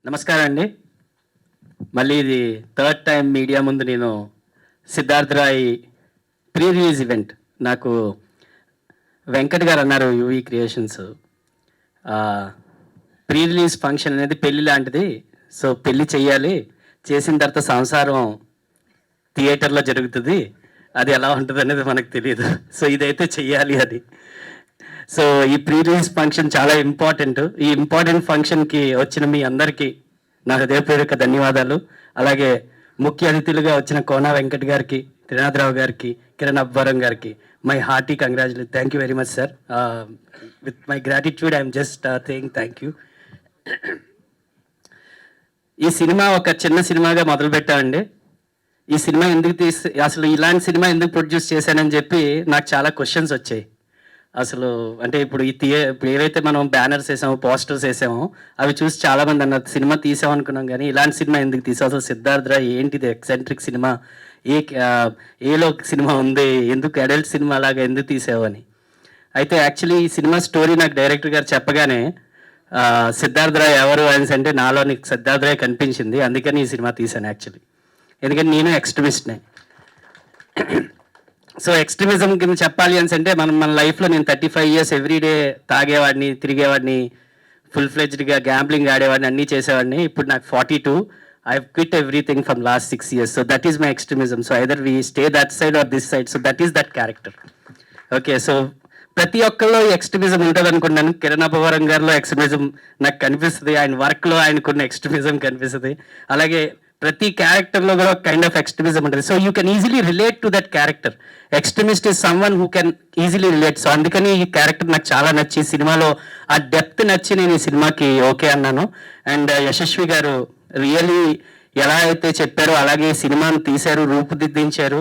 నమస్కారం అండి. మళ్ళీ ఇది థర్డ్ టైం మీడియా ముందు నేను Siddharth Roy pre release event నాకు వెంకట్ గారు అన్నారు UV Creations pre release function అనేది పెళ్ళి లాంటిది. సో పెళ్ళి చెయ్యాలి, చేసిన తర్వాత సంసారం థియేటర్లో జరుగుతుంది, అది ఎలా ఉంటుంది అనేది మనకు తెలియదు. సో ఇదైతే చెయ్యాలి అది. సో ఈ ప్రీ రిలీజ్ ఫంక్షన్ చాలా ఇంపార్టెంట్. ఈ ఇంపార్టెంట్ ఫంక్షన్కి వచ్చిన మీ అందరికీ నా హృదయపూర్వక ధన్యవాదాలు. అలాగే ముఖ్య అతిథులుగా వచ్చిన కోనా వెంకట్ గారికి, త్రినాథరావు గారికి, కిరణ్ అబ్బవరం గారికి my hearty congratulate. Thank you very much sir. With my gratitude I'm just thing thank you. ఈ సినిమా ఒక చిన్న సినిమాగా మొదలుపెట్టామండి. ఈ సినిమా ఎందుకు అసలు ఇలాంటి సినిమా ఎందుకు ప్రొడ్యూస్ చేశానని చెప్పి నాకు చాలా క్వశ్చన్స్ వచ్చాయి. అసలు అంటే ఇప్పుడు ఇప్పుడు ఏవైతే మనం బ్యానర్స్ వేసామో, పోస్టర్స్ వేసామో అవి చూసి చాలామంది అన్నారు సినిమా తీసామనుకున్నాం, కానీ ఇలాంటి సినిమా ఎందుకు తీసాం, అసలు సిద్ధార్థ్ రాయ్ ఏంటిది ఎక్సెంట్రిక్ సినిమా, ఏలో సినిమా ఉంది, ఎందుకు అడల్ట్ సినిమా లాగా ఎందుకు తీసావు అని. అయితే యాక్చువల్లీ ఈ సినిమా స్టోరీ నాకు డైరెక్టర్ గారు చెప్పగానే సిద్ధార్థ్ రాయ్ ఎవరు అనేసి అంటే నాలో నీకు సిద్ధార్థ్ రాయ్ కనిపించింది, అందుకని ఈ సినిమా తీశాను యాక్చువల్లీ. ఎందుకంటే నేను ఎక్స్ట్రీమిస్ట్నే. సో ఎక్స్ట్రీమిజం కింద చెప్పాలి అని అంటే మన లైఫ్లో నేను 35 years ఎవ్రీడే తాగేవాడిని, తిరిగేవాడిని, ఫుల్ ఫ్లెడ్జ్డ్గా గ్యాంబ్లింగ్ ఆడేవాడిని, అన్నీ చేసేవాడిని. ఇప్పుడు నాకు 42. I quit everything from last 6 years. So that is my extremism. So either we stay that side or this side. So that is that character. Okay, so ప్రతి ఒక్కరిలో ఎక్స్ట్రీమిజం ఉంటుంది అనుకున్నాను. కిరణ్ అబ్బవరం గారిలో ఎక్స్ట్రీమిజం నాకు కనిపిస్తుంది, ఆయన వర్క్లో ఆయనకున్న ఎక్స్ట్రీమిజం కనిపిస్తుంది. అలాగే ప్రతి క్యారెక్టర్లో కూడా కైండ్ ఆఫ్ ఎక్స్ట్రీమిజం ఉంటుంది. So you can easily relate to that character. Extremist is someone who can easily relate. So అందుకని ఈ క్యారెక్టర్ నాకు చాలా నచ్చి, సినిమాలో ఆ డెప్త్ నచ్చి నేను ఈ సినిమాకి ఓకే అన్నాను. అండ్ యశస్వి గారు రియలీ ఎలా అయితే చెప్పారో అలాగే సినిమాను తీశారు, రూపుదిద్దించారు.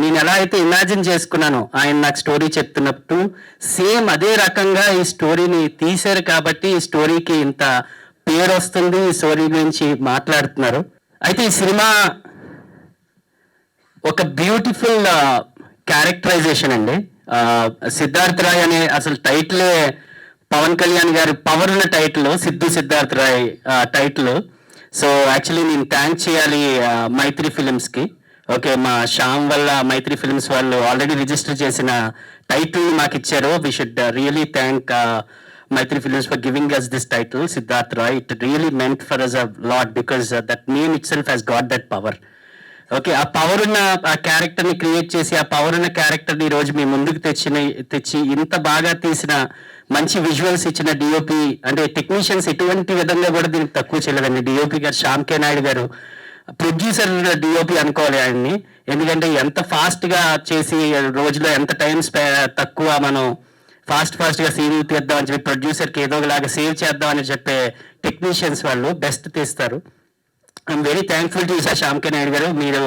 నేను ఎలా అయితే ఇమాజిన్ చేసుకున్నానో ఆయన నాకు స్టోరీ చెప్తున్నట్టు సేమ్ అదే రకంగా ఈ స్టోరీని తీశారు. కాబట్టి ఈ స్టోరీకి ఇంత పేరు వస్తుంది, ఈ స్టోరీ గురించి మాట్లాడుతున్నారు. అయితే ఈ సినిమా ఒక బ్యూటిఫుల్ క్యారెక్టరైజేషన్ అండి. సిద్ధార్థ్ రాయ్ అనే అసలు టైటిలే పవన్ కళ్యాణ్ గారి పవర్ ఉన్న title, Siddharth Roy title. So actually నేను థ్యాంక్ చేయాలి మైత్రి ఫిలిమ్స్కి. ఓకే, మా శ్యామ్ వల్ల మైత్రి ఫిలిమ్స్ వాళ్ళు ఆల్రెడీ రిజిస్టర్ చేసిన టైటిల్ మాకు ఇచ్చారు. We should really thank Maitri Films for giving us this title, Siddharth Roy. It really meant for us a lot because that name itself has got that power. Okay, ఆ power ఉన్న ఆ క్యారెక్టర్ని create చేసి ఆ power ఉన్న క్యారెక్టర్ని ఈరోజు మీ ముందుకు తెచ్చి ఇంత బాగా తీసిన, మంచి విజువల్స్ ఇచ్చిన డిఓపి అంటే టెక్నీషియన్స్ ఎటువంటి విధంగా కూడా దీనికి తక్కువ చేయలేదండి. డిఓపి గారు శ్యామ్ కే నాయుడు గారు, ప్రొడ్యూసర్ డిఓపి అనుకోవాలి ఆయన్ని. ఎందుకంటే ఎంత ఫాస్ట్గా చేసి రోజులో ఎంత టైం తక్కువ మనం ఫాస్ట్గా సీన్ తీద్దామని చెప్పి ప్రొడ్యూసర్కి ఏదో ఒకలాగా సేవ్ చేద్దామని చెప్పే టెక్నీషియన్స్ వాళ్ళు బెస్ట్ తీస్తారు. I'm very thankful to Shyam K Naidu గారు. మీరు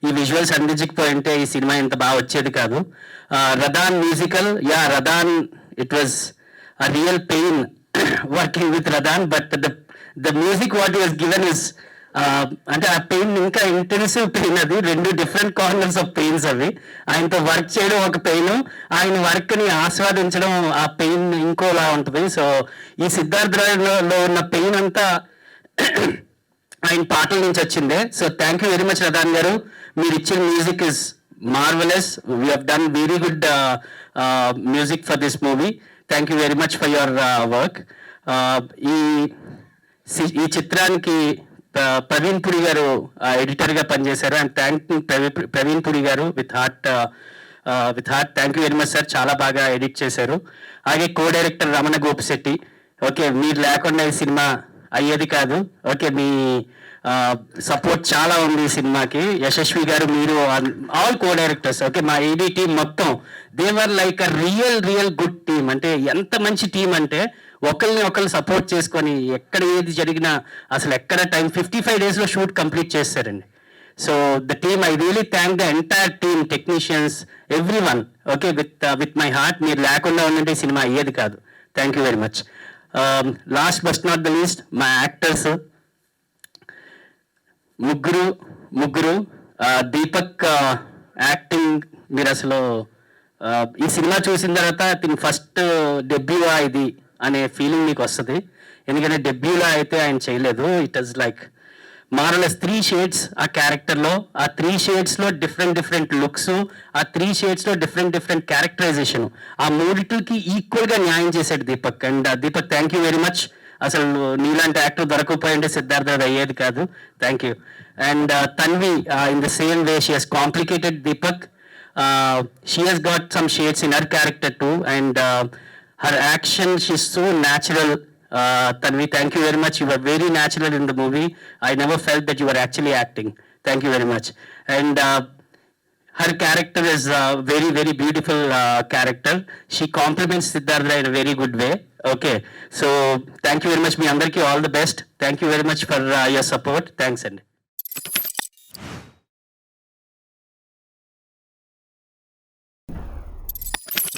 ఈ విజువల్స్ అందించకపోయింటే ఈ సినిమా ఇంత బాగా వచ్చేది కాదు. Radhan musical, Radhan, it was a real pain working with Radhan, but the music what was given is అంటే ఆ పెయిన్ ఇంకా ఇంటెన్సివ్ పెయిన్. అది రెండు డిఫరెంట్ కార్నర్స్ ఆఫ్ పెయిన్స్ అవి. ఆయనతో వర్క్ చేయడం ఒక పెయిన్, ఆయన వర్క్ని ఆస్వాదించడం ఆ పెయిన్ ఇంకోలా ఉంటుంది. సో ఈ సిద్ధార్థ్ రాయ్లో ఉన్న పెయిన్ అంతా ఆయన పాటల నుంచి వచ్చిందే. So thank you very much Radhan గారు. మీరు ఇచ్చిన music is marvellous. We have done very good music for this movie. Thank you very much for your work. ఈ చిత్రానికి ప్రవీణ్ పురి గారు ఎడిటర్గా పనిచేశారు. అండ్ థ్యాంక్ ప్రవీణ్ పురి గారు with heart. Thank you very much sir, చాలా బాగా ఎడిట్ చేశారు. అలాగే co director Ramana Gopisetty. Okay, మీరు లేకుండా ఈ సినిమా అయ్యేది కాదు. ఓకే, మీ సపోర్ట్ చాలా ఉంది ఈ సినిమాకి. యశస్వి గారు, మీరు, ఆల్ కో డైరెక్టర్స్. ఓకే, మా ఏడీ టీం మొత్తం they are like a real good team. అంటే ఎంత మంచి టీం అంటే ఒకరిని సపోర్ట్ చేసుకొని ఎక్కడ ఏది జరిగినా అసలు ఎక్కడ 55 daysలో షూట్ కంప్లీట్ చేస్తారండి. So the team, I really thank the entire team, technicians, every one. Okay, with my heart. మీరు లేకుండా ఉందంటే ఈ సినిమా అయ్యేది కాదు. Thank you very much. Last but not the least, మా యాక్టర్స్ ముగ్గురు. దీపక్ యాక్టింగ్, మీరు అసలు ఈ సినిమా చూసిన తర్వాత ఫస్ట్ డెబ్యూ ఇది అనే ఫీలింగ్ మీకు వస్తుంది. ఎందుకంటే డెబ్యూలో అయితే ఆయన చేయలేదు. ఇట్ ఈస్ లైక్ మారలెస్ 3 షేడ్స్ ఆ క్యారెక్టర్లో, ఆ 3 షేడ్స్లో డిఫరెంట్ లుక్స్, ఆ 3 షేడ్స్లో డిఫరెంట్ క్యారెక్టరైజేషన్, ఆ మూడిటికి ఈక్వల్గా న్యాయం చేశాడు Deepak. And Deepak, thank you very much. అసలు నీలాంటి యాక్టర్ దొరకకపోయింటే సిద్ధార్థ అది అయ్యేది కాదు. Thank you. And Tanvi, in the same way she has complicated Deepak. She has got some shades in her character too, and her action, she's so natural. Tanvi, thank you very much. You were very natural in the movie. I never felt that you were actually acting. Thank you very much. And her character is a very beautiful character. She complements Siddhartha in a very good way. Okay, so thank you very much. Me andarki all the best. Thank you very much for your support. Thanks, and